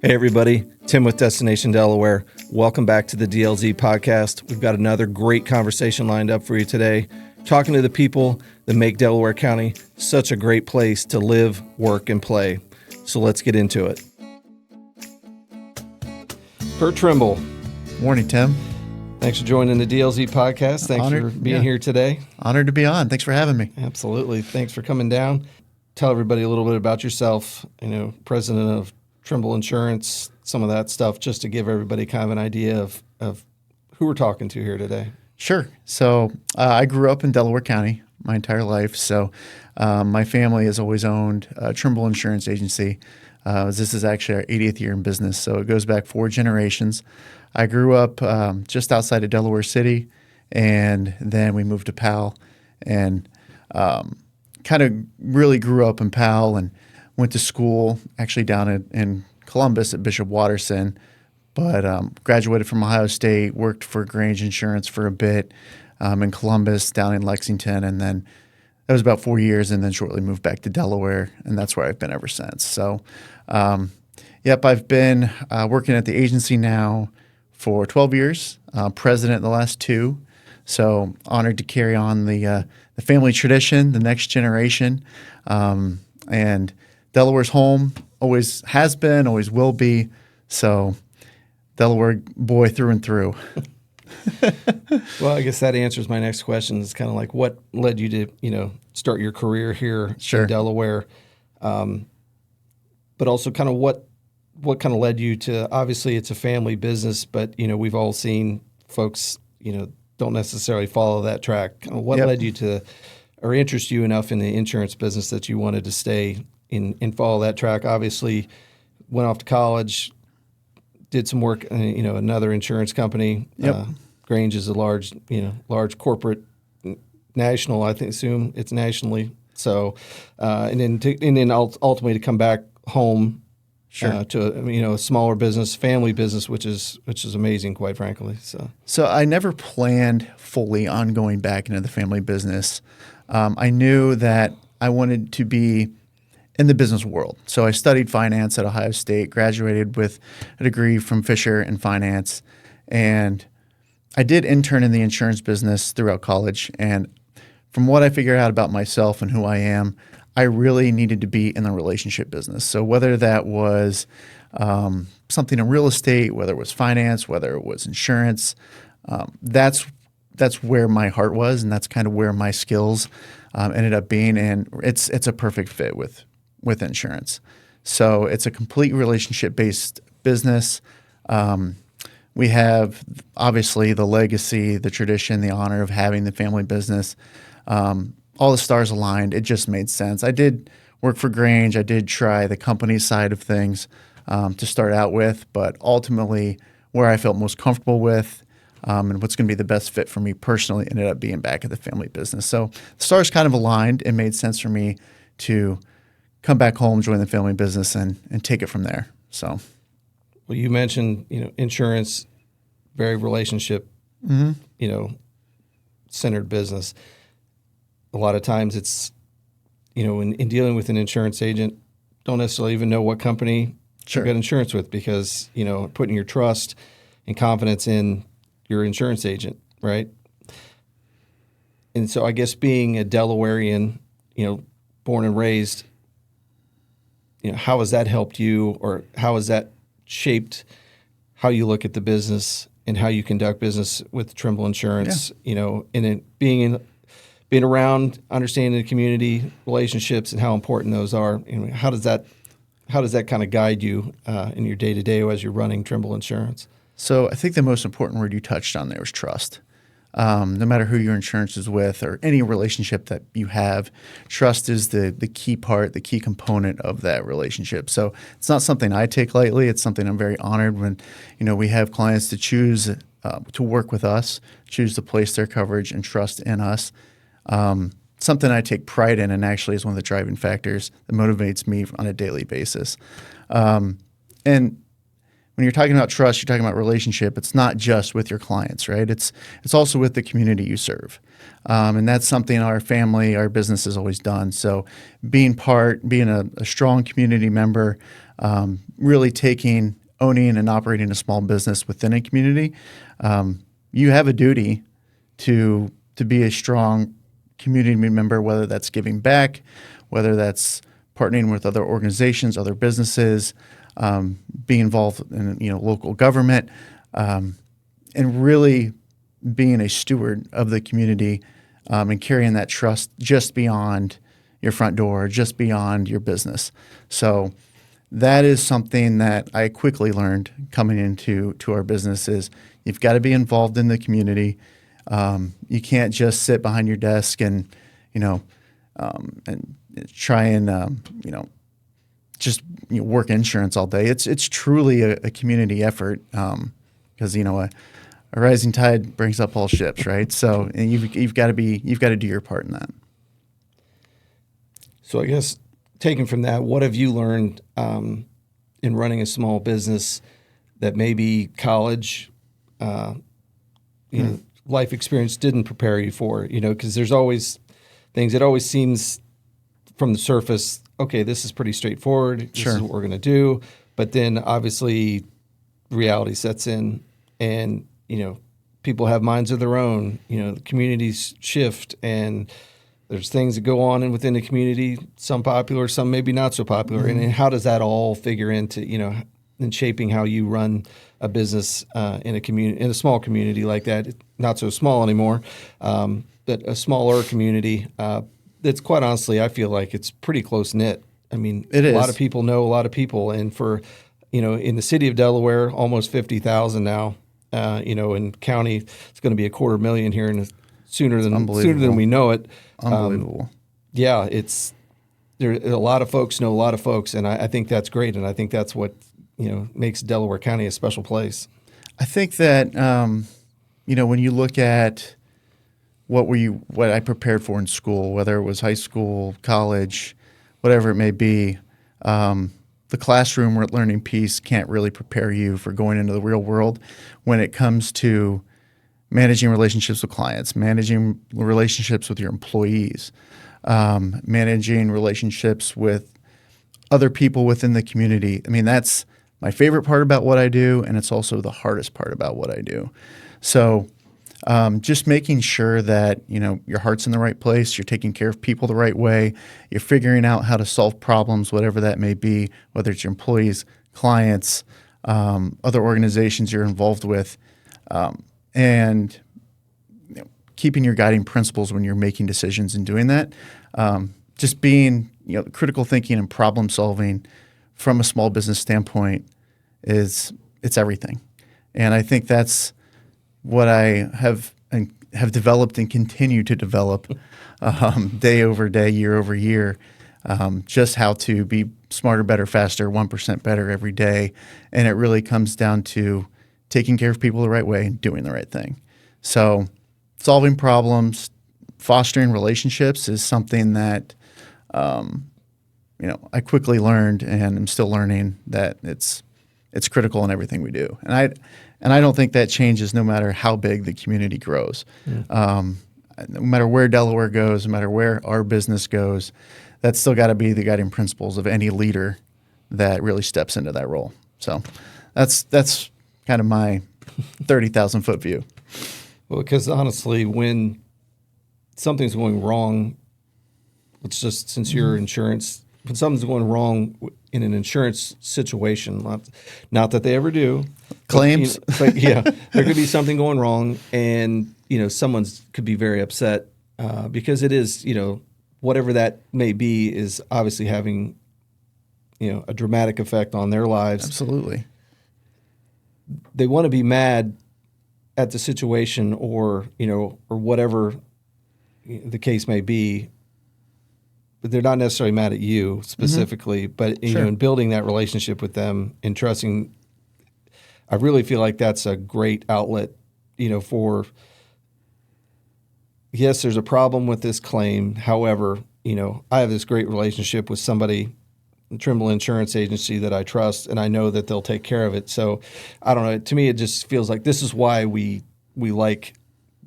Hey everybody, Tim with Destination Delaware. Welcome back to the DLZ Podcast. We've got another great conversation lined up for you today, talking to the people that make Delaware County such a great place to live, work, and play. So let's get into it. Kirt Trimble. Morning, Tim. Thanks for joining the DLZ Podcast. Thanks Honored, for being here today. Honored to be on. Thanks for having me. Absolutely. Thanks for coming down. Tell everybody a little bit about yourself, president of Trimble Insurance, some of that stuff, just to give everybody kind of an idea of who we're talking to here today. Sure. So I grew up in Delaware County my entire life. So my family has always owned Trimble Insurance Agency. This is actually our 80th year in business. So it goes back 4 generations. I grew up just outside of Delaware City, and then we moved to Powell and kind of really grew up in Powell and went to school actually down in Columbus at Bishop Watterson, but graduated from Ohio State, worked for Grange Insurance for a bit in Columbus, down in Lexington, and then that was about 4 years, and then shortly moved back to Delaware, and that's where I've been ever since. So, I've been working at the agency now for 12 years, president the last 2. So honored to carry on the family tradition, the next generation, and Delaware's home, always has been, always will be. So Delaware boy through and through. Well, I guess that answers my next question. It's kind of like what led you to, start your career here in Delaware, but also kind of what kind of led you to, obviously it's a family business, but, we've all seen folks, don't necessarily follow that track. Kind of what led you to, or interest you enough in the insurance business that you wanted to stay and follow that track? Obviously, went off to college, did some work, another insurance company. Grange is a large corporate, national. Assume it's nationally. So, and then ultimately to come back home, to a smaller business, family business, which is amazing, quite frankly. So I never planned fully on going back into the family business. I knew that I wanted to be in the business world. So I studied finance at Ohio State, graduated with a degree from Fisher in finance, and I did intern in the insurance business throughout college. And from what I figured out about myself and who I am, I really needed to be in the relationship business. So whether that was something in real estate, whether it was finance, whether it was insurance, that's where my heart was, and that's kind of where my skills ended up being. And it's a perfect fit with insurance. So it's a complete relationship-based business. We have obviously the legacy, the tradition, the honor of having the family business. All the stars aligned. It just made sense. I did work for Grange. I did try the company side of things to start out with, but ultimately where I felt most comfortable with and what's going to be the best fit for me personally ended up being back at the family business. So the stars kind of aligned. It made sense for me to come back home, join the family business, and take it from there. So, well, you mentioned insurance, very relationship, centered business. A lot of times it's, in dealing with an insurance agent, don't necessarily even know what company you got insurance with because, putting your trust and confidence in your insurance agent, right? And so I guess being a Delawarean, born and raised, how has that helped you, or how has that shaped how you look at the business and how you conduct business with Trimble Insurance? And then being around, understanding the community relationships and how important those are. How does that kind of guide you in your day to day as you're running Trimble Insurance? So I think the most important word you touched on there is trust. No matter who your insurance is with or any relationship that you have, trust is the key part, the key component of that relationship. So it's not something I take lightly. It's something I'm very honored when, we have clients to choose to work with us, choose to place their coverage and trust in us. Something I take pride in and actually is one of the driving factors that motivates me on a daily basis. And when you're talking about trust, you're talking about relationship. It's not just with your clients, right? It's also with the community you serve. And that's something our family, our business has always done. So being a strong community member, really owning and operating a small business within a community, you have a duty to be a strong community member, whether that's giving back, whether that's partnering with other organizations, other businesses, being involved in local government, and really being a steward of the community, and carrying that trust just beyond your front door, just beyond your business. So that is something that I quickly learned coming into our business is you've got to be involved in the community. You can't just sit behind your desk and try and just work insurance all day. It's truly a community effort because a rising tide brings up all ships, right? So and you've got to do your part in that. So I guess taken from that, what have you learned in running a small business that maybe college, life experience didn't prepare you for? Because there's always things. It always seems from the surface, okay, this is pretty straightforward. This is what we're going to do. But then obviously reality sets in, and people have minds of their own. The communities shift, and there's things that go on within the community, some popular, some maybe not so popular. Mm-hmm. And how does that all figure into, in shaping how you run a business in a small community like that? Not so small anymore, but a smaller community that's quite honestly, I feel like it's pretty close knit. I mean, a lot of people know a lot of people, and for in the city of Delaware, almost 50,000 now. In county, it's going to be 250,000 here sooner than we know it. Unbelievable. It's there. A lot of folks know a lot of folks, and I think that's great, and I think that's what makes Delaware County a special place. I think that when you look at what I prepared for in school, whether it was high school, college, whatever it may be, the classroom learning piece can't really prepare you for going into the real world when it comes to managing relationships with clients, managing relationships with your employees, managing relationships with other people within the community. I mean, that's my favorite part about what I do, and it's also the hardest part about what I do. So just making sure that your heart's in the right place, you're taking care of people the right way, you're figuring out how to solve problems, whatever that may be, whether it's your employees, clients, other organizations you're involved with, and keeping your guiding principles when you're making decisions and doing that. Just being critical thinking and problem solving from a small business standpoint it's everything. And I think that's what I have developed and continue to develop day over day, year over year, just how to be smarter, better, faster, 1% better every day. And it really comes down to taking care of people the right way and doing the right thing. So solving problems, fostering relationships is something that I quickly learned, and I'm still learning that it's critical in everything we do. And I don't think that changes no matter how big the community grows. No matter where Delaware goes, no matter where our business goes, that's still got to be the guiding principles of any leader that really steps into that role. So that's kind of my 30,000 foot view. Well, because honestly, when something's going wrong, it's just since you're insurance, when something's going wrong in an insurance situation, not that they ever do. Claims. But there could be something going wrong, and someone's could be very upset because it is, whatever that may be is obviously having, a dramatic effect on their lives. Absolutely. They want to be mad at the situation or whatever the case may be, but they're not necessarily mad at you specifically, but in building that relationship with them and trusting, I really feel like that's a great outlet, for, yes, there's a problem with this claim. However, I have this great relationship with somebody Trimble Insurance Agency that I trust, and I know that they'll take care of it. So I don't know. To me, it just feels like this is why we like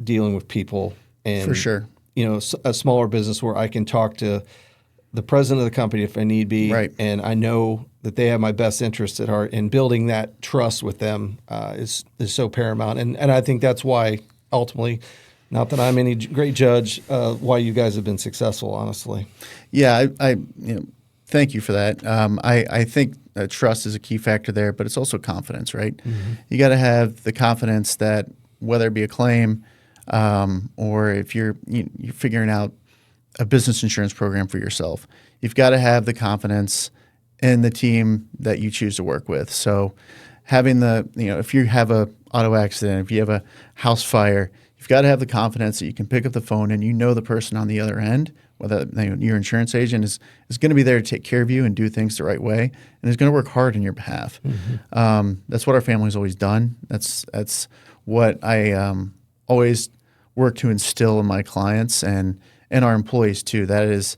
dealing with people. And, For sure. A smaller business where I can talk to the president of the company if I need be. Right. And I know that they have my best interests at heart, and building that trust with them is so paramount. And I think that's why ultimately, not that I'm any great judge, why you guys have been successful, honestly. Yeah, I thank you for that. I think trust is a key factor there, but it's also confidence, right? Mm-hmm. You got to have the confidence that whether it be a claim or if you're figuring out a business insurance program for yourself, you've got to have the confidence in the team that you choose to work with. So having if you have a auto accident, if you have a house fire, you've got to have the confidence that you can pick up the phone and the person on the other end, whether your insurance agent is going to be there to take care of you and do things the right way, and is going to work hard on your behalf. Mm-hmm. That's what our family's always done. That's what I always work to instill in my clients and our employees too. That's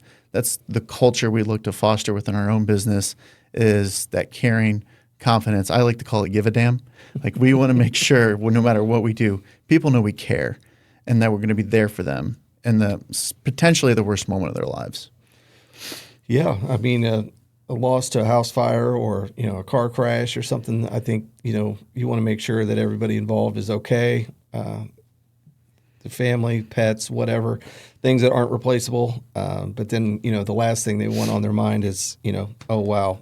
the culture we look to foster within our own business, is that caring, confidence. I like to call it give a damn. Like, we want to make sure no matter what we do, people know we care and that we're going to be there for them in potentially the worst moment of their lives. Yeah. I mean, a loss to a house fire or, a car crash or something, I think, you want to make sure that everybody involved is okay. The family, pets, whatever, things that aren't replaceable. But then, the last thing they want on their mind is, oh, wow,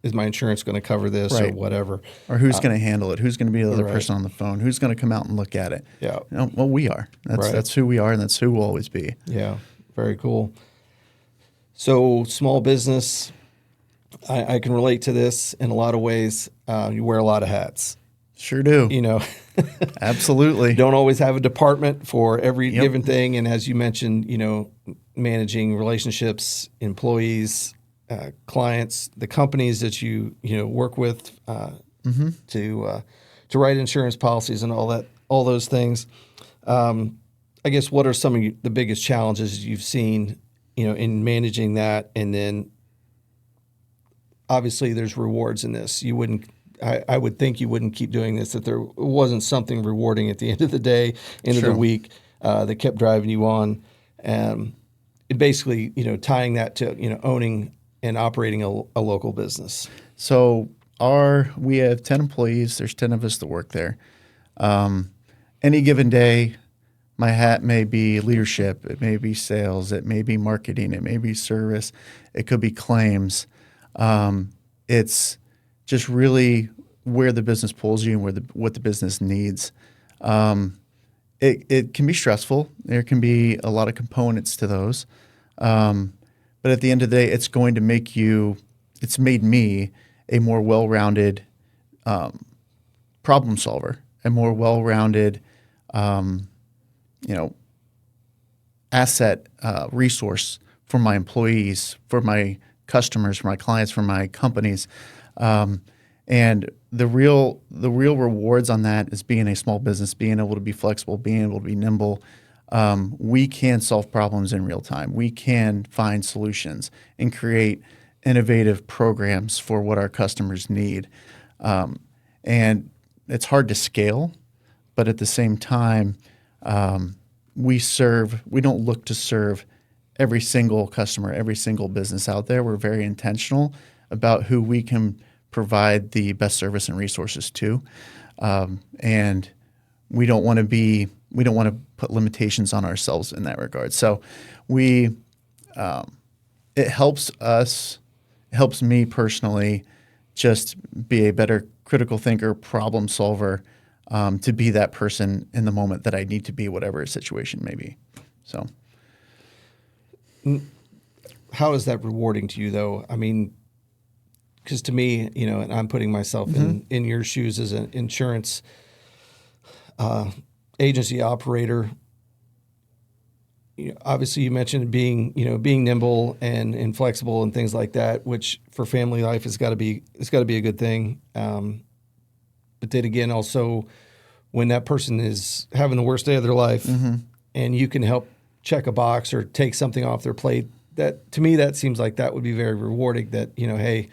is my insurance going to cover this, right, or whatever? Or who's going to handle it? Who's going to be the other person on the phone? Who's going to come out and look at it? Yeah. Well, we are. That's who we are, and that's who we'll always be. Yeah. Very cool. So small business, I can relate to this in a lot of ways. You wear a lot of hats. Sure do. Absolutely. Don't always have a department for every given thing. And as you mentioned, managing relationships, employees, clients, the companies that you work with to write insurance policies and all those things. I guess what are some of the biggest challenges you've seen, in managing that? And then obviously there's rewards in this. I would think you wouldn't keep doing this if there wasn't something rewarding at the end of the day, end of the week, that kept driving you on. And basically, tying that to, owning and operating a local business. So we have 10 employees. There's 10 of us that work there. Any given day, my hat may be leadership. It may be sales. It may be marketing. It may be service. It could be claims. It's just really where the business pulls you and what the business needs. It can be stressful. There can be a lot of components to those. But at the end of the day, it's made me a more well-rounded problem solver, a more well-rounded asset resource for my employees, for my customers, for my clients, for my companies. And the real rewards on that is being a small business, being able to be flexible, being able to be nimble. We can solve problems in real time. We can find solutions and create innovative programs for what our customers need. And it's hard to scale, but at the same time, we don't look to serve every single customer, every single business out there. We're very intentional about who we can provide the best service and resources to. And we don't want to put limitations on ourselves in that regard. So it helps me personally just be a better critical thinker, problem solver, to be that person in the moment that I need to be, whatever situation may be. So, how is that rewarding to you, though? I mean, because to me, and I'm putting myself in your shoes as an insurance agency operator. Obviously, you mentioned being nimble and flexible and things like that, which for family life it's got to be a good thing. But then again, also when that person is having the worst day of their life, and you can help check a box or take something off their plate that to me, that seems like that would be very rewarding that, hey,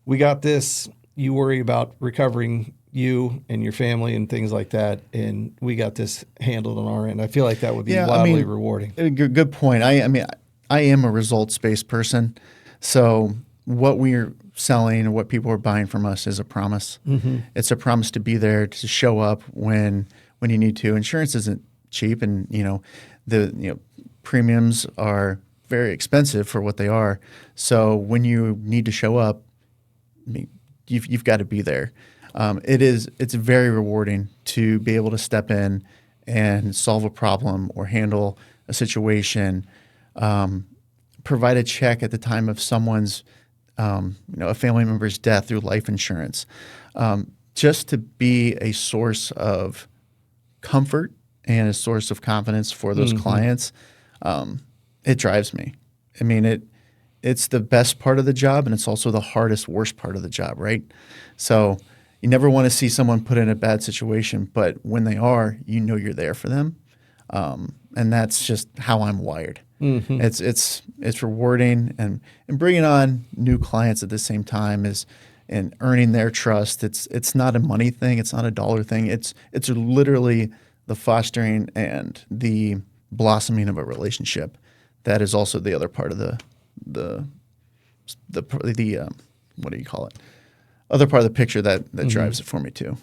we got this, you worry about recovering you and your family and things like that, and we got this handled on our end. I feel like that would be wildly rewarding. Good point. I am a results-based person, so what we're selling and what people are buying from us is a promise. Mm-hmm. It's a promise to be there, to show up when you need to. Insurance isn't cheap, and the premiums are very expensive for what they are. So when you need to show up, you've got to be there. It's very rewarding to be able to step in and solve a problem or handle a situation, provide a check at the time of someone's a family member's death through life insurance, just to be a source of comfort and a source of confidence for those clients. It drives me. I mean, it's the best part of the job, and it's also the worst part of the job, right? So you never want to see someone put in a bad situation, but when they are, you're there for them. And that's just how I'm wired. Mm-hmm. It's rewarding, and bringing on new clients at the same time and earning their trust. It's not a money thing. It's not a dollar thing. It's literally the fostering and the blossoming of a relationship. That is also the other part of the what do you call it? Other part of the picture that drives it for me too.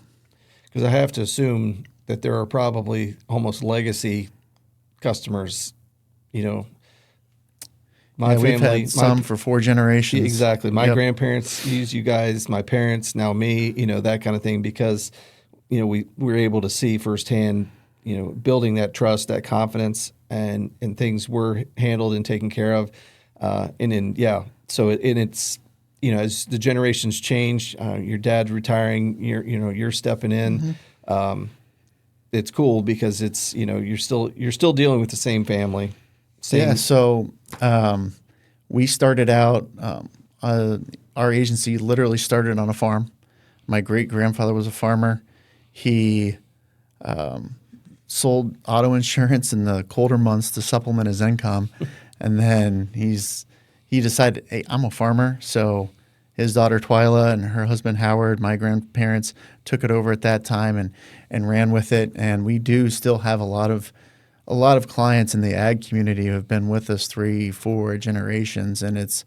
Because I have to assume that there are probably almost legacy customers. My family, we've had some for 4 generations. Exactly. My grandparents use you guys, my parents, now me, that kind of thing, because, we were able to see firsthand, building that trust, that confidence, and things were handled and taken care of. So it's, as the generations change, your dad's retiring, you're stepping in. Mm-hmm. It's cool because it's, you're still dealing with the same family. So we started out, our agency literally started on a farm. My great-grandfather was a farmer. He sold auto insurance in the colder months to supplement his income. And then he decided, hey, I'm a farmer. So his daughter Twyla and her husband Howard, my grandparents, took it over at that time and ran with it. And we do still have a lot of clients in the ag community who have been with us 3-4 generations, and it's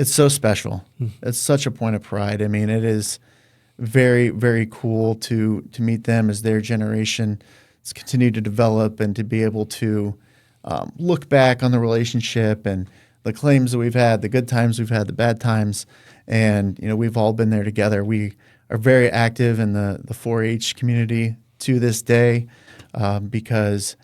so special. It's such a point of pride. I mean, it is very, very cool to meet them as their generation has continued to develop, and to be able to look back on the relationship and the claims that we've had, the good times we've had, the bad times, and we've all been there together. We are very active in the 4-H community to this day, because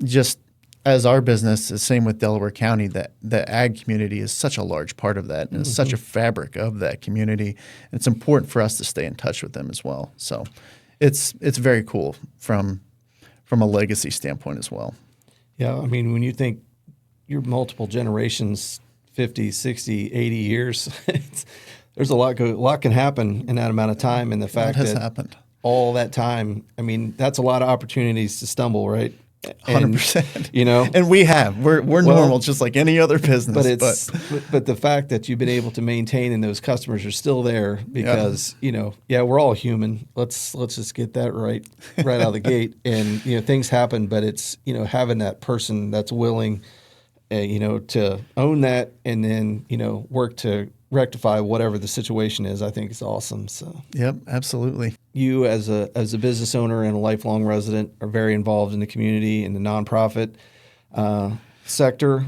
just as our business, the same with Delaware County, that the ag community is such a large part of that, and it's such a fabric of that community. And it's important for us to stay in touch with them as well. So it's very cool from a legacy standpoint as well. Yeah, I mean, when you think you're multiple generations, 50, 60, 80 years, there's a lot can happen in that amount of time. And the fact that happened all that time, I mean, that's a lot of opportunities to stumble, right? 100%. And we're normal, just like any other business. But the fact that you've been able to maintain and those customers are still there because we're all human. Let's just get that right out of the gate. And things happen, but it's having that person that's willing, to own that and then work to rectify whatever the situation is. I think it's awesome. So yep, absolutely. You as a business owner and a lifelong resident are very involved in the community and the nonprofit sector.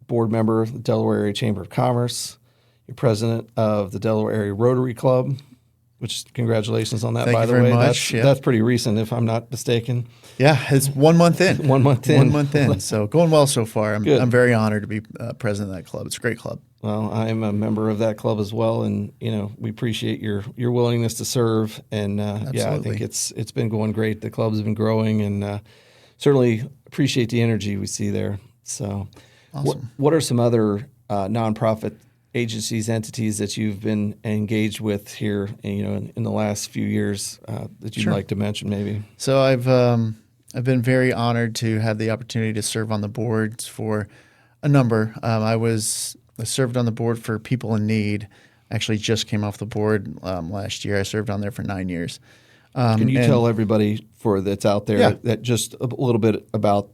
Board member of the Delaware Area Chamber of Commerce. You're president of the Delaware Area Rotary Club, which congratulations on that. Thank by you the very way. Much. That's pretty recent, if I'm not mistaken. Yeah, it's 1 month in. 1 month in. 1 month in. So going well so far. I'm very honored to be president of that club. It's a great club. Well, I'm a member of that club as well, and we appreciate your willingness to serve. And I think it's been going great. The club's been growing, and certainly appreciate the energy we see there. So, awesome. What are some other nonprofit agencies, entities that you've been engaged with here, in the last few years that you'd like to mention, maybe? So I've I've been very honored to have the opportunity to serve on the boards for a number. I served on the board for People in Need. Actually, just came off the board last year. I served on there for 9 years. Can you tell everybody that's out there that just a little bit about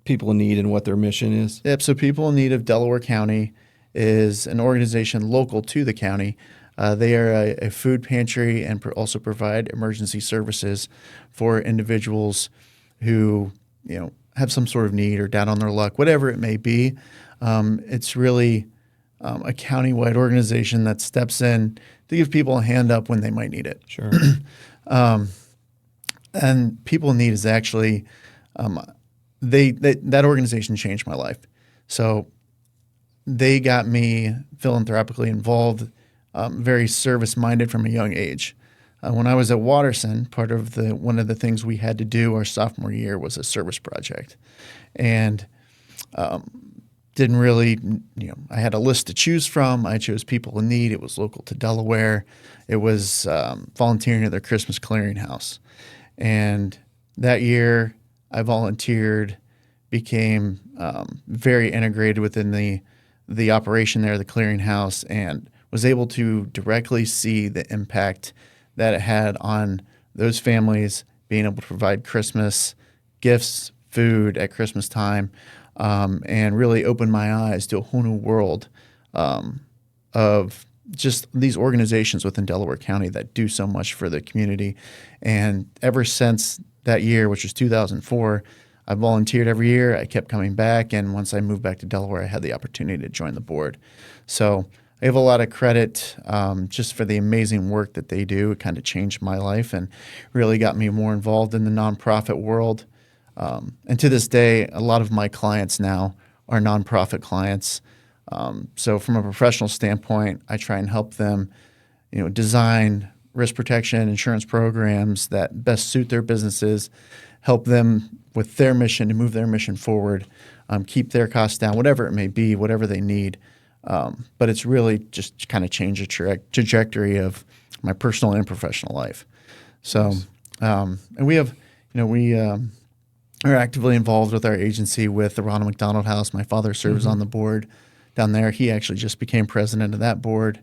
People in Need and what their mission is? Yep. So People in Need of Delaware County is an organization local to the county. They are a food pantry and also provide emergency services for individuals who have some sort of need or down on their luck, whatever it may be. It's really a county-wide organization that steps in to give people a hand up when they might need it. Sure. And People in Need is actually that organization changed my life. So they got me philanthropically involved, very service-minded from a young age. When I was at Watterson, one of the things we had to do our sophomore year was a service project, and didn't really, I had a list to choose from. I chose People in Need. It was local to Delaware. It was volunteering at their Christmas clearinghouse, and that year I volunteered, became very integrated within the operation there, the clearinghouse, and was able to directly see the impact that it had on those families, being able to provide Christmas gifts, food at Christmas time, and really opened my eyes to a whole new world of just these organizations within Delaware County that do so much for the community. And ever since that year, which was 2004, I volunteered every year. I kept coming back, and once I moved back to Delaware, I had the opportunity to join the board. So I have a lot of credit just for the amazing work that they do. It kind of changed my life and really got me more involved in the nonprofit world. And to this day, a lot of my clients now are nonprofit clients. So from a professional standpoint, I try and help them, design risk protection insurance programs that best suit their businesses, help them with their mission to move their mission forward, keep their costs down, whatever it may be, whatever they need. But it's really just kind of changed the trajectory of my personal and professional life. So, and we have, we are actively involved with our agency with the Ronald McDonald House. My father serves on the board down there. He actually just became president of that board.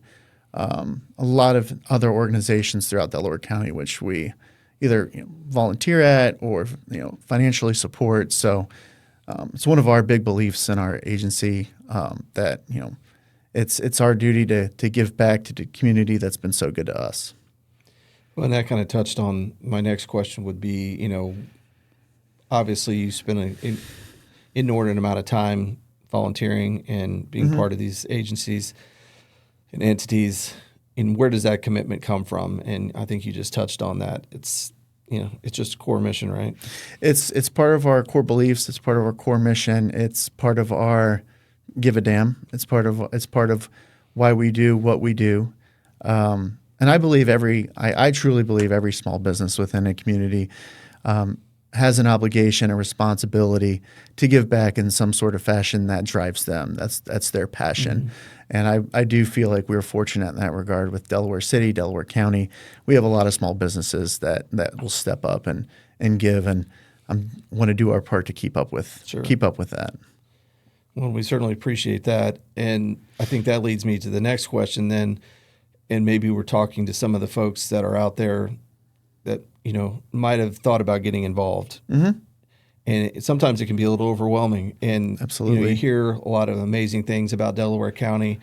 A lot of other organizations throughout Delaware County, which we either volunteer at or financially support. So it's one of our big beliefs in our agency that it's our duty to give back to the community that's been so good to us. Well, and that kind of touched on my next question would be, obviously you spend an inordinate amount of time volunteering and being part of these agencies and entities. And where does that commitment come from? And I think you just touched on that. It's just a core mission, right? It's part of our core beliefs. It's part of our core mission. It's part of our give a damn. It's part of why we do what we do. And I believe I truly believe every small business within a community has an obligation, a responsibility to give back in some sort of fashion that drives them. That's their passion. And I do feel like we're fortunate in that regard with Delaware City, Delaware County. We have a lot of small businesses that will step up and give, and I want to do our part to keep up with that. Well, we certainly appreciate that. And I think that leads me to the next question then, and maybe we're talking to some of the folks that are out there that, might have thought about getting involved. And sometimes it can be a little overwhelming. And absolutely, you hear a lot of amazing things about Delaware County,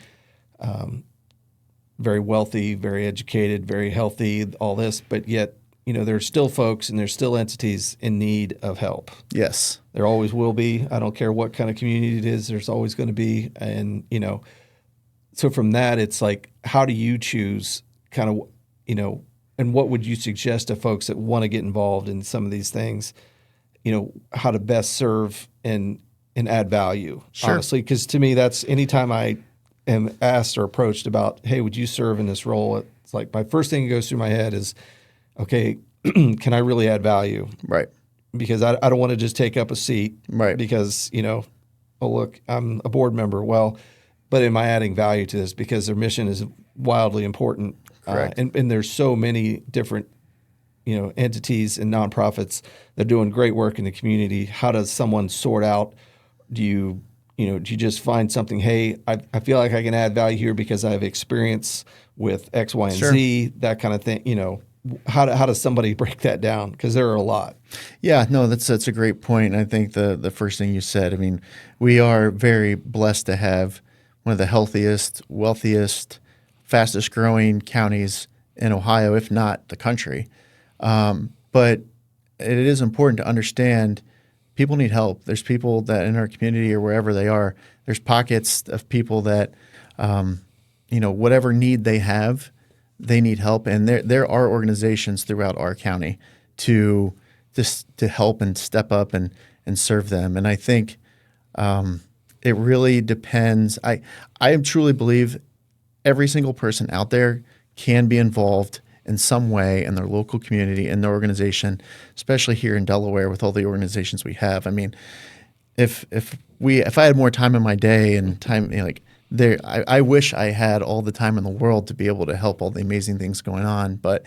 very wealthy, very educated, very healthy, all this, but yet, there's still folks and there's still entities in need of help. Yes. There always will be. I don't care what kind of community it is, there's always going to be. And, so from that, it's like, how do you choose kind of, and what would you suggest to folks that want to get involved in some of these things, how to best serve and add value, Sure. Honestly? Because to me, that's anytime I am asked or approached about, hey, would you serve in this role? It's like my first thing that goes through my head is, okay, can I really add value? Right. Because I don't want to just take up a seat. Right. Because, oh, look, I'm a board member. Well, but am I adding value to this? Because their mission is wildly important. Correct. And there's so many different entities and nonprofits that are doing great work in the community. How does someone sort out? Do you just find something? Hey, I feel like I can add value here because I have experience with X, Y, and Sure. Z, that kind of thing. How does somebody break that down? Because there are a lot. Yeah, no, that's a great point. I think the first thing you said, I mean, we are very blessed to have one of the healthiest, wealthiest, fastest growing counties in Ohio, if not the country. But it is important to understand people need help. There's people that in our community or wherever they are, there's pockets of people that, whatever need they have, they need help. And there are organizations throughout our county to help and step up and serve them. And I think it really depends. I truly believe every single person out there can be involved in some way in their local community, in their organization, especially here in Delaware with all the organizations we have. I mean, if I had more time in my day and time, I wish I had all the time in the world to be able to help all the amazing things going on. But,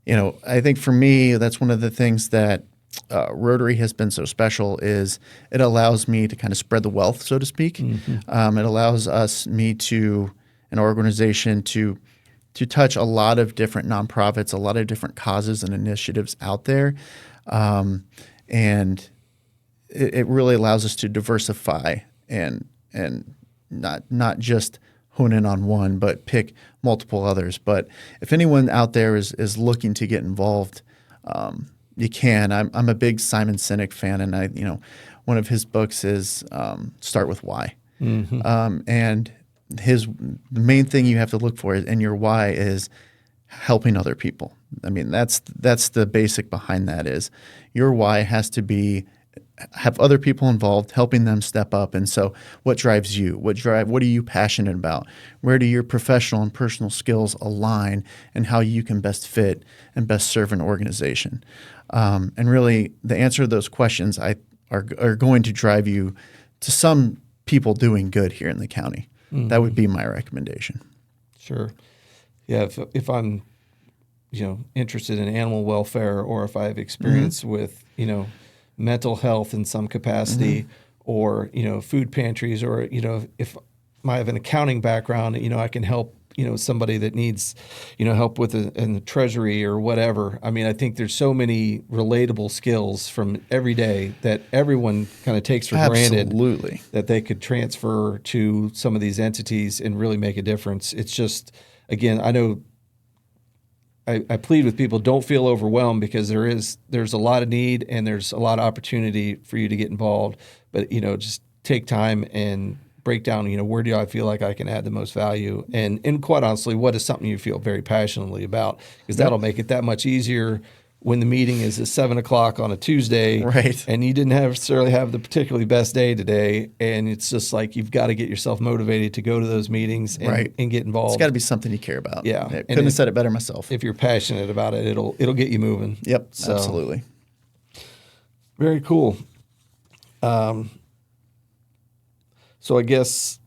I think for me, that's one of the things that Rotary has been so special is it allows me to kind of spread the wealth, so to speak. Mm-hmm. It allows me to, an organization to touch a lot of different nonprofits, a lot of different causes and initiatives out there. And it really allows us to diversify and not just hone in on one, but pick multiple others. But if anyone out there is looking to get involved, you can. I'm a big Simon Sinek fan, and one of his books is Start with Why. Mm-hmm. And the main thing you have to look for in your why is helping other people. I mean, that's the basic behind that is your why has to have other people involved, helping them step up. And so what drives you? What are you passionate about? Where do your professional and personal skills align and how you can best fit and best serve an organization? And really the answer to those questions are going to drive you to some people doing good here in the county. Mm-hmm. That would be my recommendation. Sure. Yeah. If I'm, interested in animal welfare, or if I have experience mm-hmm. with, mental health in some capacity, mm-hmm. or, food pantries, or, if I have an accounting background, I can help, somebody that needs, help with in the treasury or whatever. I mean, I think there's so many relatable skills from every day that everyone kind of takes for Absolutely. granted that they could transfer to some of these entities and really make a difference. It's just, again, I know I plead with people, don't feel overwhelmed, because there's a lot of need and there's a lot of opportunity for you to get involved. But, just take time and break down, where do I feel like I can add the most value? And quite honestly, what is something you feel very passionately about? Because that'll make it that much easier when the meeting is at 7:00 on a Tuesday, right? And you didn't necessarily have the particularly best day today, and it's just like you've got to get yourself motivated to go to those meetings and get involved. It's got to be something you care about. Yeah, I couldn't have said it better myself. If you're passionate about it, it'll get you moving. Yep, so, absolutely. Very cool. So I guess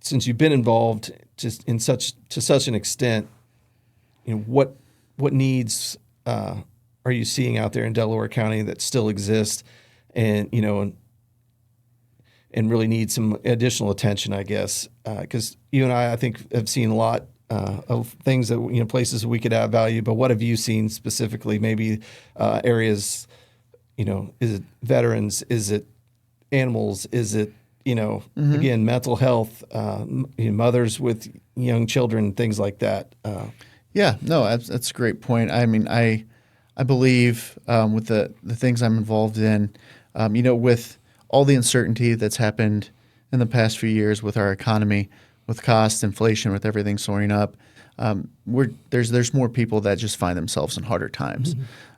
since you've been involved just to such an extent, what needs are you seeing out there in Delaware County that still exist, and and really need some additional attention, I guess, because you and I think have seen a lot of things that places we could add value. But what have you seen specifically? Maybe areas, is it veterans? Is it animals? Is it mm-hmm. again, mental health, mothers with young children, things like that. Yeah, no, that's a great point. I mean, I believe with the things I'm involved in, with all the uncertainty that's happened in the past few years with our economy, with cost, inflation, with everything soaring up, there's more people that just find themselves in harder times.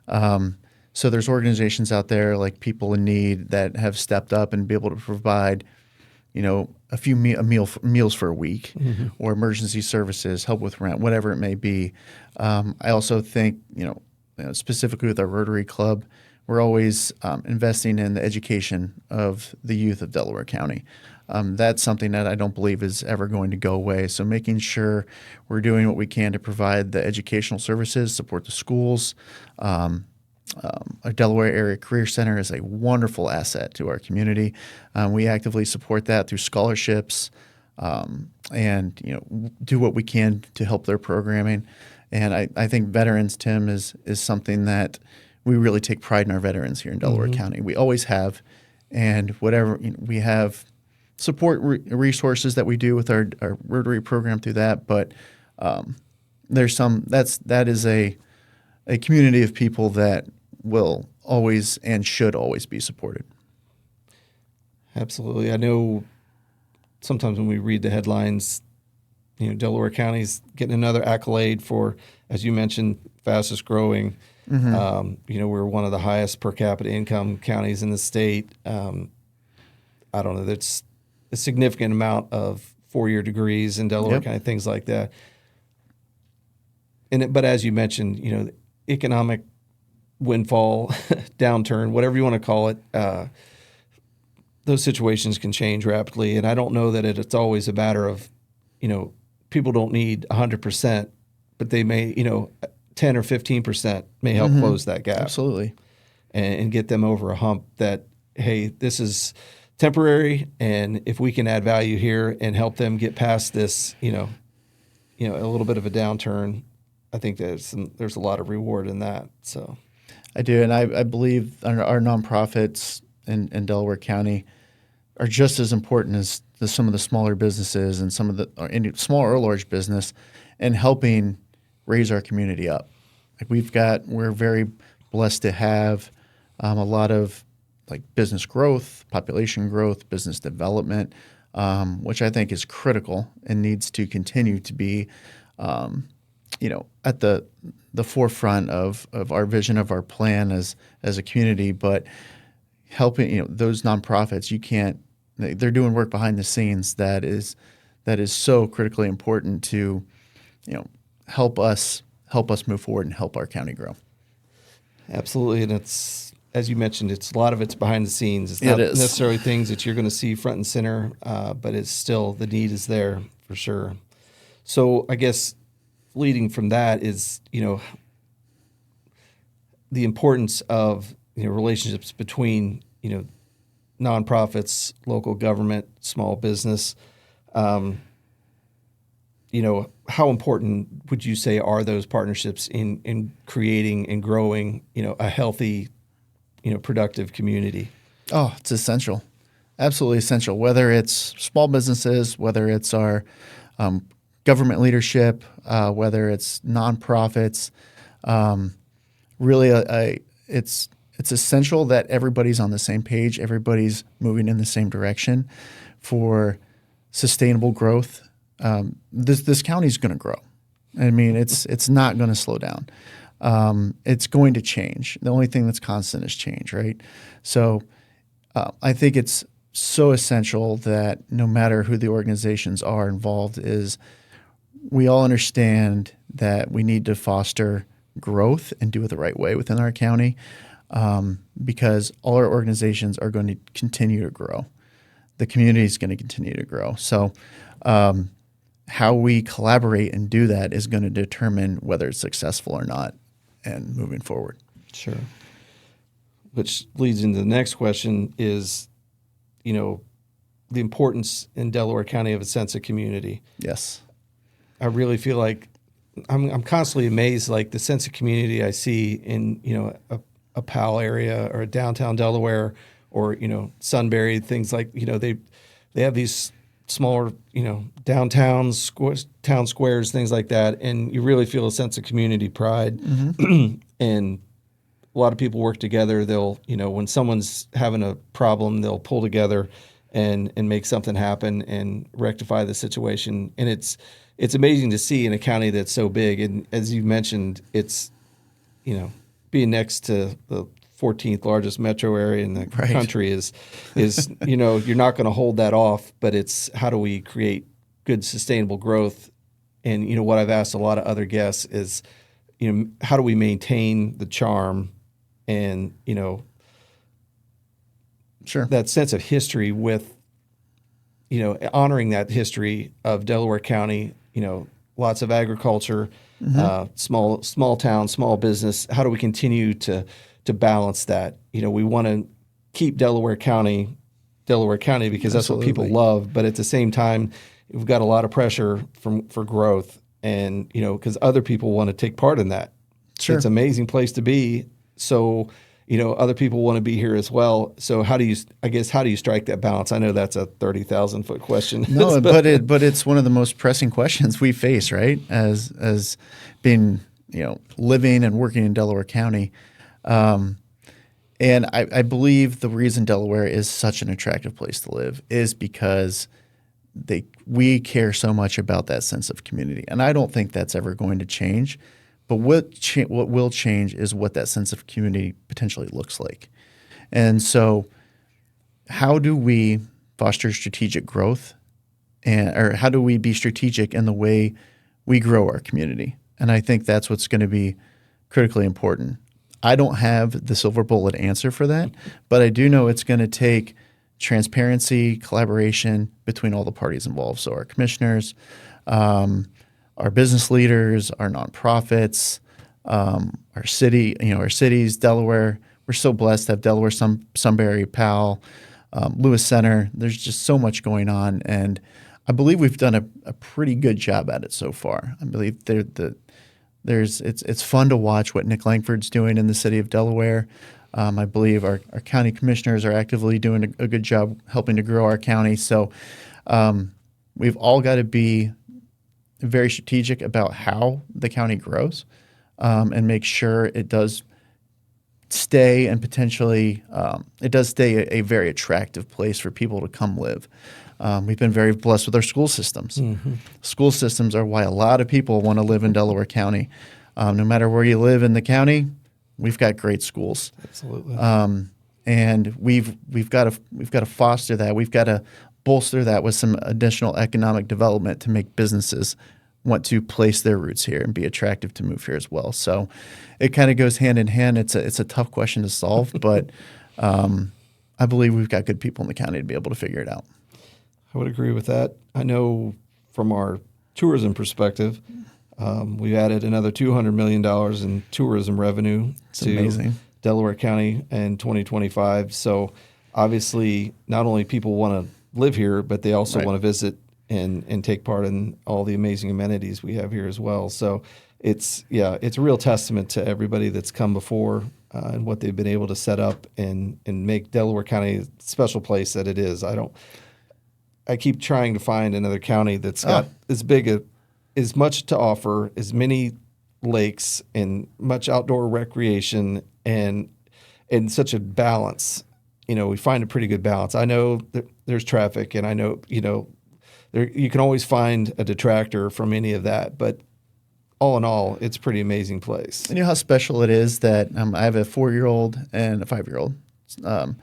Mm-hmm. So there's organizations out there like People in Need that have stepped up and be able to provide, a few meals for a week, mm-hmm. or emergency services, help with rent, whatever it may be. I also think, specifically with our Rotary Club, we're always investing in the education of the youth of Delaware County. That's something that I don't believe is ever going to go away. So making sure we're doing what we can to provide the educational services, support the schools. Our Delaware Area Career Center is a wonderful asset to our community. We actively support that through scholarships, and do what we can to help their programming. And I think veterans, Tim, is something that we really take pride in our veterans here in Delaware County. We always have, and whatever we have support resources that we do with our Rotary program through that. But there's that is a community of people that will always and should always be supported. Absolutely. I know sometimes when we read the headlines, Delaware County's getting another accolade for, as you mentioned, fastest growing. We're one of the highest per capita income counties in the state. I don't know. That's a significant amount of 4-year degrees in Delaware County, things like that. But as you mentioned, economic windfall, downturn, whatever you want to call it, those situations can change rapidly. And I don't know that it's always a matter of, people don't need 100%, but they may, 10 or 15% may help close that gap. Absolutely. And get them over a hump that, hey, this is temporary. And if we can add value here and help them get past this, a little bit of a downturn, I think there's a lot of reward in that. So I do. And I believe our nonprofits in Delaware County are just as important as some of the smaller businesses and some of the small or large business, and helping raise our community up. Like we're very blessed to have a lot of business growth, population growth, business development, which I think is critical and needs to continue to be, at the forefront of our vision, of our plan as a community. But helping, those nonprofits, they're doing work behind the scenes that is so critically important to, help us move forward and help our county grow. Absolutely. And it's, as you mentioned, a lot of it's behind the scenes. It's not necessarily things that you're going to see front and center, but it's still, the need is there for sure. So I guess leading from that is, the importance of, relationships between, nonprofits, local government, small business. How important would you say are those partnerships in creating and growing, a healthy, productive community? Oh, it's essential. Absolutely essential. Whether it's small businesses, whether it's our government leadership, whether it's nonprofits, really, it's essential that everybody's on the same page, everybody's moving in the same direction for sustainable growth. This county's going to grow. I mean, it's not going to slow down. It's going to change. The only thing that's constant is change, right? So I think it's so essential that no matter who the organizations are involved is, we all understand that we need to foster growth and do it the right way within our county, because all our organizations are going to continue to grow. The community is going to continue to grow. So how we collaborate and do that is going to determine whether it's successful or not and moving forward. Sure. Which leads into the next question is, the importance in Delaware County of a sense of community. Yes. I really feel like I'm constantly amazed, like the sense of community I see in, a Powell area or a downtown Delaware or, Sunbury, things like, they have these smaller, downtowns, town squares, things like that. And you really feel a sense of community pride. And a lot of people work together. They'll, when someone's having a problem, they'll pull together and make something happen and rectify the situation. And it's amazing to see in a county that's so big. And as you mentioned, it's, being next to the 14th largest metro area in the country is you're not going to hold that off, but it's how do we create good sustainable growth? And, what I've asked a lot of other guests is, how do we maintain the charm and, Sure. that sense of history with, honoring that history of Delaware County, lots of agriculture, small town, small business. How do we continue to balance that? We want to keep Delaware County because that's what people love. But at the same time, we've got a lot of pressure for growth, and because other people want to take part in that. Sure. It's an amazing place to be. So other people want to be here as well. So how do you strike that balance? I know that's a 30,000-foot question. No, but it's one of the most pressing questions we face, right? As being living and working in Delaware County. And I believe the reason Delaware is such an attractive place to live is because we care so much about that sense of community. And I don't think that's ever going to change. But what will change is what that sense of community potentially looks like. And so how do we foster strategic growth or how do we be strategic in the way we grow our community? And I think that's what's going to be critically important. I don't have the silver bullet answer for that, but I do know it's going to take transparency, collaboration between all the parties involved. So our commissioners, our business leaders, our nonprofits, our cities, Delaware. We're so blessed to have Delaware, Sunbury, Powell, Lewis Center. There's just so much going on, and I believe we've done a pretty good job at it so far. I believe it's fun to watch what Nick Langford's doing in the city of Delaware. I believe our county commissioners are actively doing a good job helping to grow our county. So we've all got to be very strategic about how the county grows and make sure it does stay and potentially a very attractive place for people to come live. We've been very blessed with our school systems. Mm-hmm. School systems are why a lot of people want to live in Delaware County. No matter where you live in the county, we've got great schools. Absolutely. And we've got to foster that. We've got to bolster that with some additional economic development to make businesses want to place their roots here and be attractive to move here as well. So it kind of goes hand in hand. It's a tough question to solve, but I believe we've got good people in the county to be able to figure it out. I would agree with that. I know from our tourism perspective, we've added another $200 million in tourism revenue to amazing. Delaware County in 2025. So obviously not only people want to live here, but they also want to visit and take part in all the amazing amenities we have here as well. So it's a real testament to everybody that's come before and what they've been able to set up and make Delaware County a special place that it is. I keep trying to find another county that's got as much to offer, as many lakes and much outdoor recreation and such a balance. We find a pretty good balance. I know that there's traffic, and I know, you can always find a detractor from any of that, but all in all, it's a pretty amazing place. And you know how special it is that I have a 4-year-old and a 5-year-old. I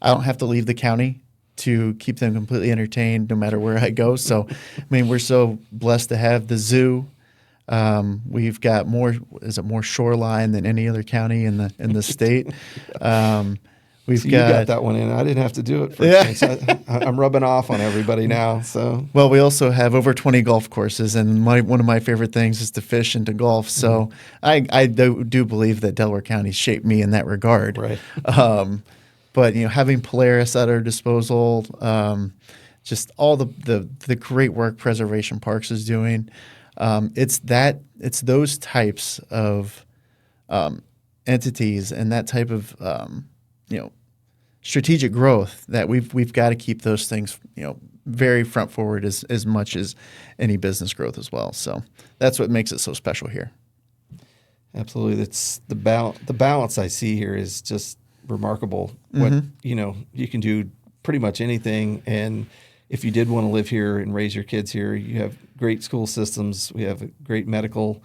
don't have to leave the county to keep them completely entertained no matter where I go. So, we're so blessed to have the zoo. We've got more shoreline than any other county in the state. You got that one in. I didn't have to do it first. Yeah. I'm rubbing off on everybody now. So well, we also have over 20 golf courses, and one of my favorite things is to fish and to golf. So I do believe that Delaware County shaped me in that regard. Right. But having Polaris at our disposal, just all the great work Preservation Parks is doing. It's those types of entities and that type of strategic growth that we've got to keep those things very front forward as much as any business growth as well. So that's what makes it so special here. Absolutely, that's the balance I see here is just remarkable. What you can do pretty much anything, and if you did want to live here and raise your kids here, you have great school systems. We have a great medical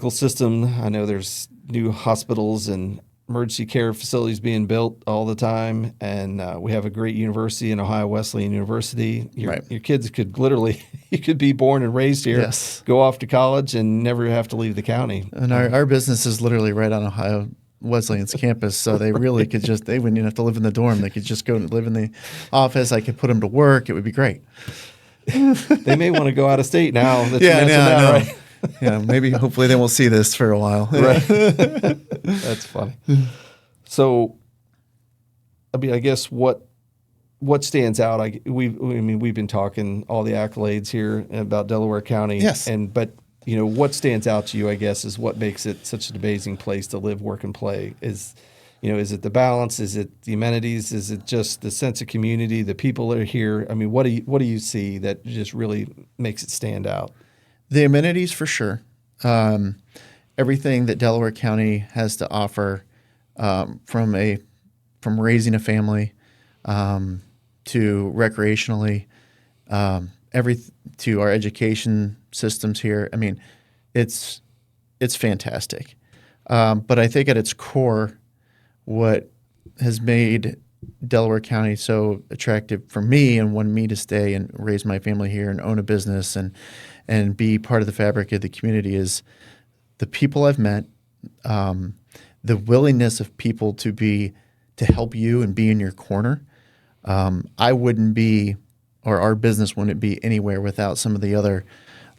system. I know there's new hospitals and emergency care facilities being built all the time, and we have a great university in Ohio Wesleyan University. Your kids could literally, you could be born and raised here, go off to college, and never have to leave the county. And our business is literally right on Ohio Wesleyan's campus, so they really could they wouldn't even have to live in the dorm. They could just go and live in the office. I could put them to work. It would be great. They may want to go out of state now. That you mentioned I know. right? Yeah, maybe hopefully they won't see this for a while. Right. That's funny. So, I mean, I guess what stands out? We've been talking all the accolades here about Delaware County. Yes. But what stands out to you? I guess is what makes it such an amazing place to live, work, and play. Is it the balance? Is it the amenities? Is it just the sense of community? The people that are here. I mean, what do you see that just really makes it stand out? The amenities for sure. Everything that Delaware County has to offer, from raising a family to recreationally, to our education systems here. I mean, it's fantastic. But I think at its core, what has made Delaware County so attractive for me and wanted me to stay and raise my family here and own a business and be part of the fabric of the community is the people I've met, the willingness of people to help you and be in your corner. I wouldn't be, or our business wouldn't be anywhere without some of the other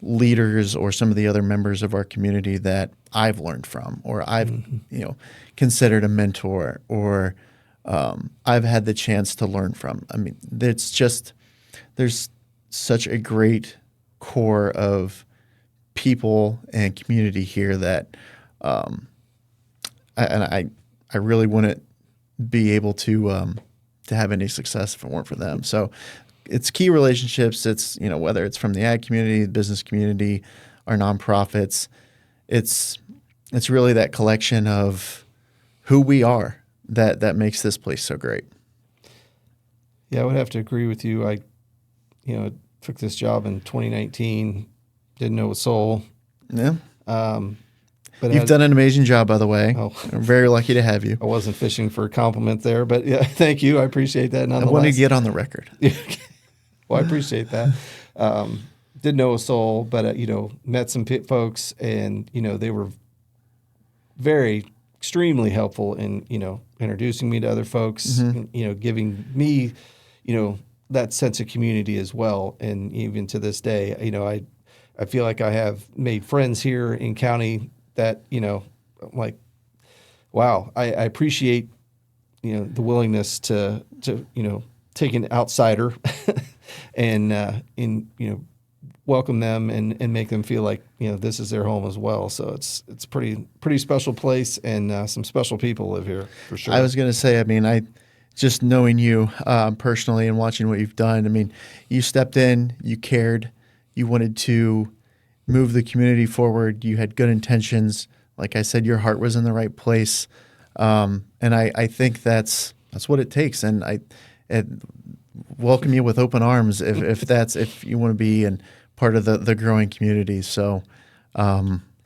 leaders or some of the other members of our community that I've learned from, or I've considered a mentor, or I've had the chance to learn from. I mean, there's such a great core of people and community here that I really wouldn't be able to have any success if it weren't for them. So it's key relationships. It's whether it's from the ag community, the business community, our nonprofits. It's really that collection of who we are that makes this place so great. Yeah, I would have to agree with you. I took this job in 2019, didn't know a soul. Yeah. But you've done an amazing job, by the way. Oh. I'm very lucky to have you. I wasn't fishing for a compliment there, but yeah, thank you. I appreciate that nonetheless. I wanted to get on the record. Well, I appreciate that. Didn't know a soul, but met some folks, and they were extremely helpful in introducing me to other folks, Mm-hmm. and, giving me that sense of community as well. And even to this day, I feel like I have made friends here in county that I'm like, wow, I appreciate the willingness to take an outsider and welcome them and make them feel like this is their home as well. So it's pretty special place, and some special people live here for sure. I was going to say, I mean, I just knowing you personally and watching what you've done. I mean, you stepped in, you cared, you wanted to move the community forward. You had good intentions. Like I said, your heart was in the right place, and I think that's what it takes. And I welcome you with open arms if you want to be and part of the growing community. So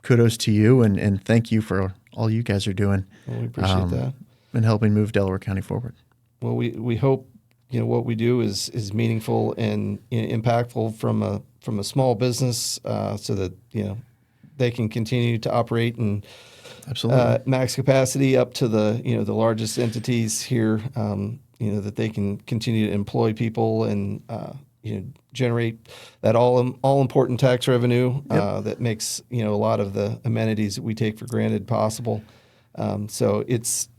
kudos to you, and thank you for all you guys are doing. Well, we appreciate that. And helping move Delaware County forward. Well, we hope what we do is meaningful and impactful from a small business, so that they can continue to operate and absolutely max capacity up to the the largest entities here. That they can continue to employ people and generate that all important tax revenue that makes a lot of the amenities that we take for granted possible. So it's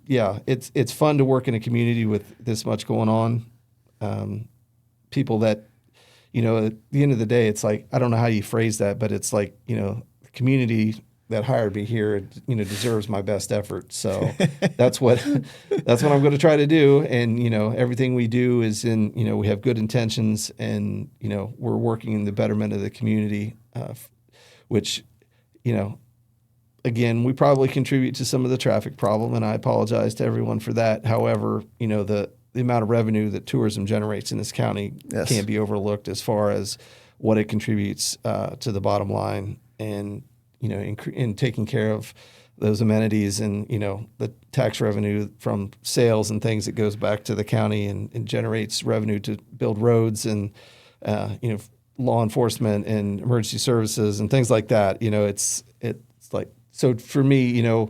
fun to work in a community with this much going on. People that at the end of the day, it's like, I don't know how you phrase that, but it's like the community that hired me here deserves my best effort. So that's what I'm going to try to do. And everything we do is we have good intentions, and we're working in the betterment of the community, which again, we probably contribute to some of the traffic problem, and I apologize to everyone for that. However, the amount of revenue that tourism generates in this county can't be overlooked as far as what it contributes to the bottom line, and in taking care of those amenities and the tax revenue from sales and things that goes back to the county and generates revenue to build roads and law enforcement and emergency services and things like that. It's like, so for me,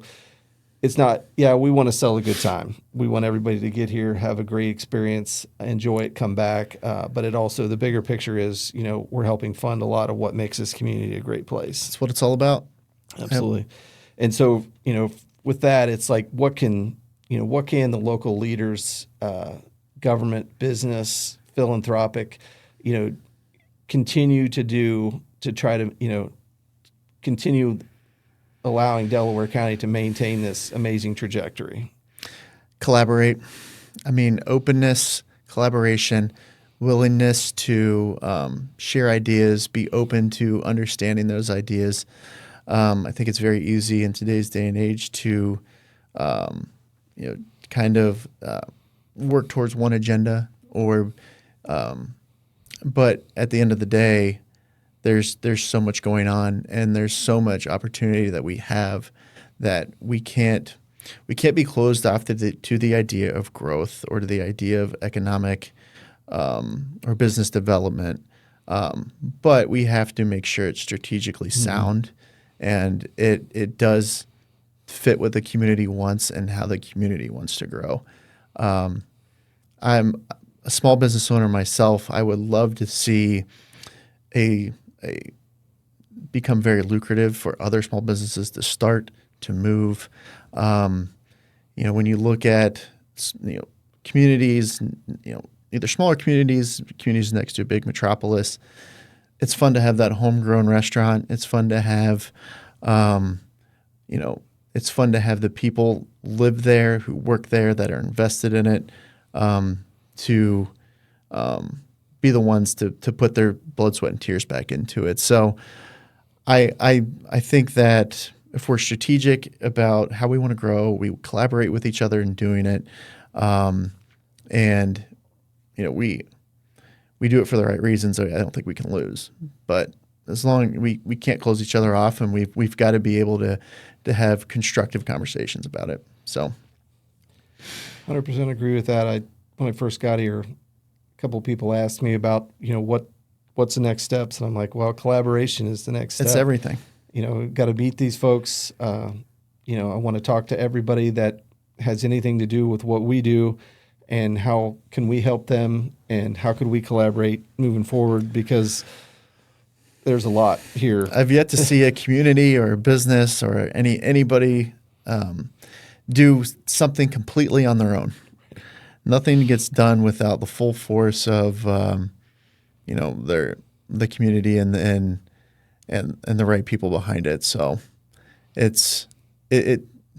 it's not, we want to sell a good time. We want everybody to get here, have a great experience, enjoy it, come back. But it also, the bigger picture is, we're helping fund a lot of what makes this community a great place. That's what it's all about. Absolutely. Yep. And so, with that, it's like, what can the local leaders, government, business, philanthropic, continue to do to try to, continue allowing Delaware County to maintain this amazing trajectory? Collaborate. I mean, openness, collaboration, willingness to share ideas, be open to understanding those ideas. I think it's very easy in today's day and age to, kind of work towards one agenda, but at the end of the day, there's so much going on, and there's so much opportunity that we have that we can't be closed off to the idea of growth or to the idea of economic or business development. But we have to make sure it's strategically sound, and it does fit what the community wants and how the community wants to grow. I'm a small business owner myself. I would love to see a become very lucrative for other small businesses to start, to move. When you look at communities, either smaller communities next to a big metropolis, it's fun to have that homegrown restaurant. It's fun to have, it's fun to have the people live there, who work there, that are invested in it, to be the ones to put their blood, sweat, and tears back into it. So I think that if we're strategic about how we want to grow, we collaborate with each other in doing it, and we do it for the right reasons. I don't think we can lose. But as long as we can't close each other off, and we've got to be able to have constructive conversations about it. So 100% agree with that. When I first got here, a couple of people asked me about, what's the next steps? And I'm like, well, collaboration is the next step. It's everything. Got to meet these folks. I want to talk to everybody that has anything to do with what we do, and how can we help them, and how could we collaborate moving forward, because there's a lot here. I've yet to see a community or a business or anybody do something completely on their own. Nothing gets done without the full force of the community and the right people behind it. So it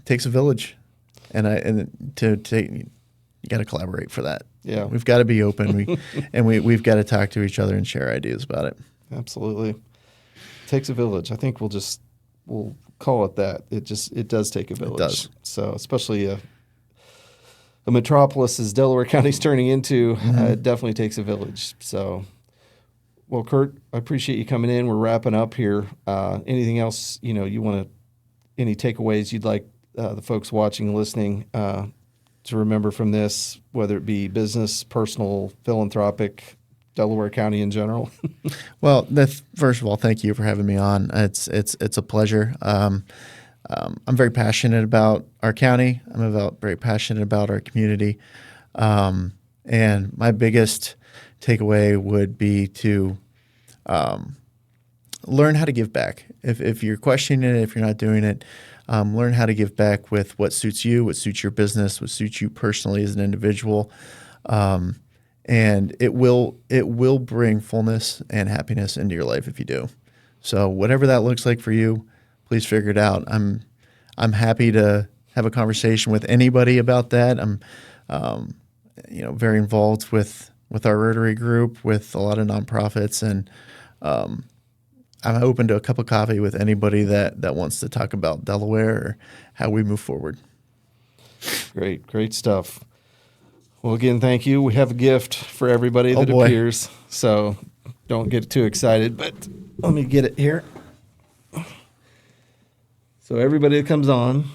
takes a village, and you got to collaborate for that. Yeah, we've got to be open. We've got to talk to each other and share ideas about it. Absolutely, it takes a village. I think we'll call it that. It does take a village. It does. So especially a metropolis as Delaware County's turning into, it definitely takes a village. So, well, Kirt, I appreciate you coming in. We're wrapping up here. Anything else, you want to, any takeaways you'd like the folks watching and listening to remember from this, whether it be business, personal, philanthropic, Delaware County in general? Well, first of all, thank you for having me on. It's a pleasure. I'm very passionate about our county. I'm very passionate about our community. And my biggest takeaway would be to learn how to give back. If you're questioning it, if you're not doing it, learn how to give back with what suits you, what suits your business, what suits you personally as an individual. And it will bring fullness and happiness into your life if you do. So whatever that looks like for you, please figure it out. I'm happy to have a conversation with anybody about that. I'm very involved with our Rotary group, with a lot of nonprofits, and I'm open to a cup of coffee with anybody that wants to talk about Delaware or how we move forward. Great stuff. Well, again, thank you. We have a gift for everybody that appears, so don't get too excited, but let me get it here. So everybody that comes on,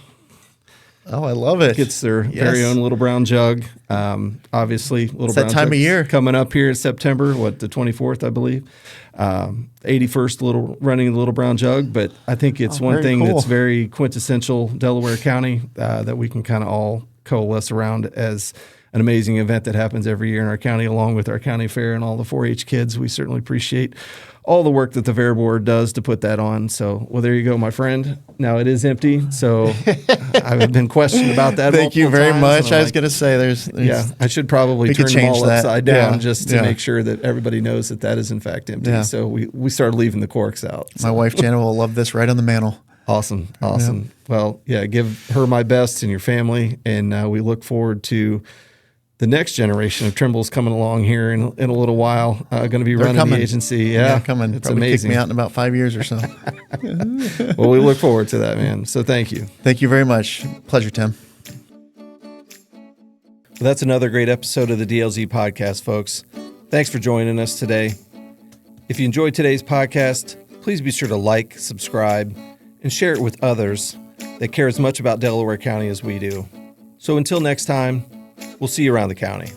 Oh, I love it. Gets their very own little brown jug. Obviously, little brown that time of year coming up here in September. The 24th, I believe. 81st running the little brown jug. But I think it's one thing that's very quintessential Delaware County that we can kind of all coalesce around as an amazing event that happens every year in our county, along with our county fair and all the 4-H kids. We certainly appreciate all the work that the fair board does to put that on. So, well, there you go, my friend. Now it is empty, so I've been questioned about that. Thank you very much. I was going to say, there's I should probably turn them all upside down just to make sure that everybody knows that is in fact empty. Yeah. So we started leaving the corks out. So. My wife Jana will love this right on the mantle. Awesome. Yeah. Well, give her my best and your family, and we look forward to the next generation of Trimbles coming along here in a little while. Going to be running the agency. Yeah, coming. It's probably amazing. Kick me out in about 5 years or so. Well, we look forward to that, man. So thank you. Thank you very much. Pleasure, Tim. Well, that's another great episode of the DLZ Podcast, folks. Thanks for joining us today. If you enjoyed today's podcast, please be sure to like, subscribe, and share it with others that care as much about Delaware County as we do. So until next time, we'll see you around the county.